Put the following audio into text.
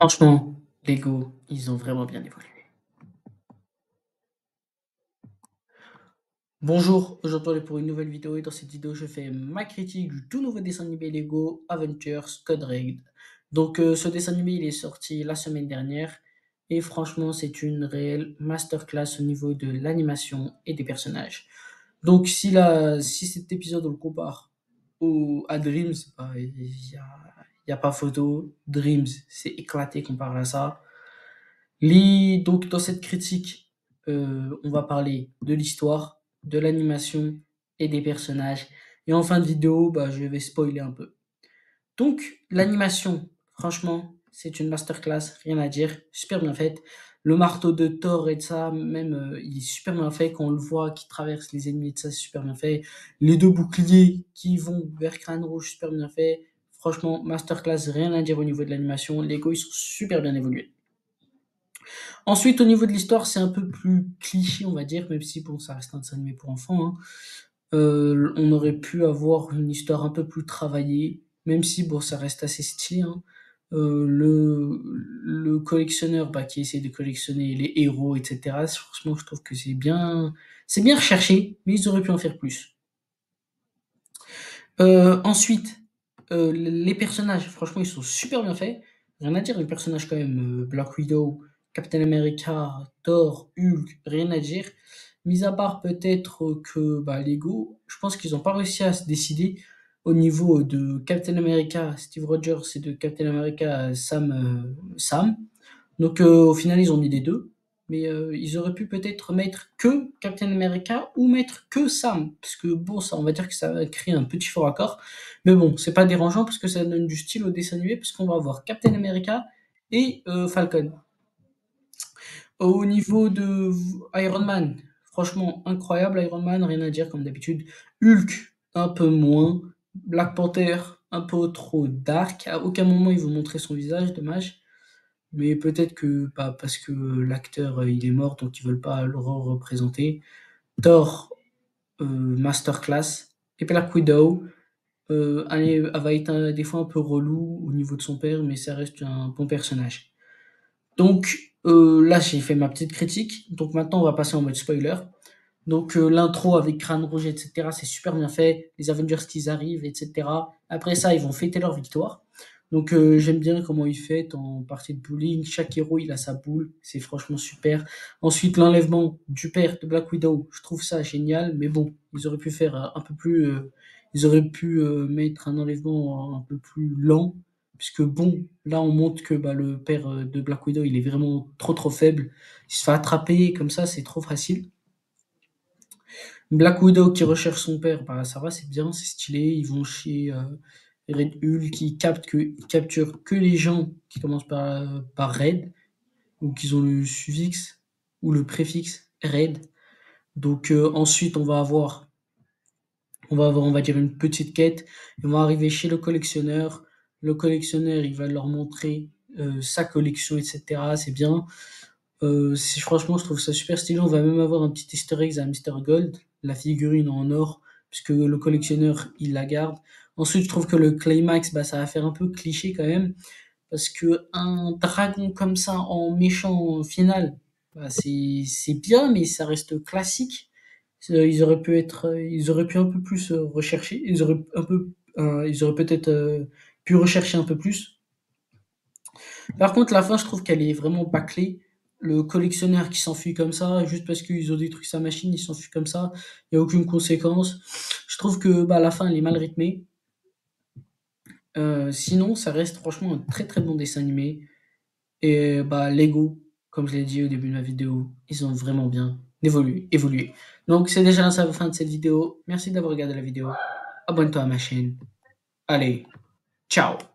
Franchement, Lego, ils ont vraiment bien évolué. Bonjour, aujourd'hui on est pour une nouvelle vidéo et dans cette vidéo je fais ma critique du tout nouveau dessin animé Lego Avengers Code Red. Donc ce dessin animé il est sorti la semaine dernière et franchement c'est une réelle masterclass au niveau de l'animation et des personnages. Donc si cet épisode on le compare à Dreams, bah, il y a pas photo. Dreams c'est éclaté comparé à ça. Donc dans cette critique, on va parler de l'histoire, de l'animation et des personnages. Et en fin de vidéo, bah, je vais spoiler un peu. Donc l'animation, franchement, c'est une masterclass, rien à dire, super bien faite. Le marteau de Thor et de ça, même, il est super bien fait. Quand on le voit qui traverse les ennemis et de ça, c'est super bien fait. Les 2 boucliers qui vont vers Crâne Rouge, super bien fait. Franchement, masterclass, rien à dire au niveau de l'animation. Lego, ils sont super bien évolués. Ensuite, au niveau de l'histoire, c'est un peu plus cliché, on va dire, même si bon, ça reste un dessin animé pour enfants, hein. On aurait pu avoir une histoire un peu plus travaillée, même si bon, ça reste assez stylé, hein. Le collectionneur, bah, qui essaie de collectionner les héros, et cetera, franchement, je trouve que c'est bien recherché, mais ils auraient pu en faire plus. Ensuite, les personnages, franchement, ils sont super bien faits. Rien à dire, les personnages quand même, Black Widow, Captain America, Thor, Hulk, rien à dire. Mis à part peut-être que bah, Lego, je pense qu'ils n'ont pas réussi à se décider au niveau de Captain America, Steve Rogers, et de Captain America, Sam. Donc au final, ils ont mis les deux. Mais ils auraient pu peut-être mettre que Captain America ou mettre que Sam. Parce que bon, ça, on va dire que ça va créer un petit faux raccord. Mais bon, c'est pas dérangeant parce que ça donne du style au dessin animé, parce qu'on va avoir Captain America et Falcon. Au niveau de Iron Man, franchement incroyable Iron Man, rien à dire comme d'habitude. Hulk, un peu moins. Black Panther, un peu trop dark. À aucun moment ils vont montrer son visage, dommage. Mais peut-être que pas parce que l'acteur il est mort, donc ils veulent pas le représenter. Thor, masterclass. Et Black Widow, elle va être des fois un peu relou au niveau de son père, mais ça reste un bon personnage. Donc là, j'ai fait ma petite critique. Donc maintenant, on va passer en mode spoiler. Donc l'intro avec Crâne Rouge, etc., c'est super bien fait. Les Avengers qui arrivent, etc. Après ça, ils vont fêter leur victoire. Donc j'aime bien comment ils fêtent en partie de bowling. Chaque héros, il a sa boule. C'est franchement super. Ensuite, l'enlèvement du père de Black Widow, je trouve ça génial. Mais bon, ils auraient pu faire un peu plus... ils auraient pu mettre un enlèvement un peu plus lent. Puisque bon, là on montre que bah, le père de Black Widow, il est vraiment trop faible. Il se fait attraper comme ça, c'est trop facile. Black Widow qui recherche son père, bah ça va, c'est bien, c'est stylé. Ils vont chez Red Hulk qui capture que les gens qui commencent par Red, ou qui ont le suffixe ou le préfixe Red. Donc ensuite on va dire une petite quête. Ils vont arriver chez le collectionneur. Le collectionneur, il va leur montrer sa collection, etc. C'est bien. Franchement, je trouve ça super stylé. On va même avoir un petit easter egg à Mister Gold, la figurine en or, puisque le collectionneur, il la garde. Ensuite, je trouve que le climax, bah, ça va faire un peu cliché quand même, parce que un dragon comme ça en méchant final, bah, c'est bien, mais ça reste classique. Ils auraient pu un peu plus rechercher. Ils auraient peut-être pu rechercher un peu plus. Par contre, la fin, je trouve qu'elle est vraiment bâclée. Le collectionneur qui s'enfuit comme ça, juste parce qu'ils ont détruit sa machine, il s'enfuit comme ça, il n'y a aucune conséquence. Je trouve que bah, la fin, elle est mal rythmée. Sinon, ça reste franchement un très bon dessin animé. Et bah, Lego, comme je l'ai dit au début de ma vidéo, ils ont vraiment bien évolué. Donc, c'est déjà la fin de cette vidéo. Merci d'avoir regardé la vidéo. Abonne-toi à ma chaîne. Allez, ciao!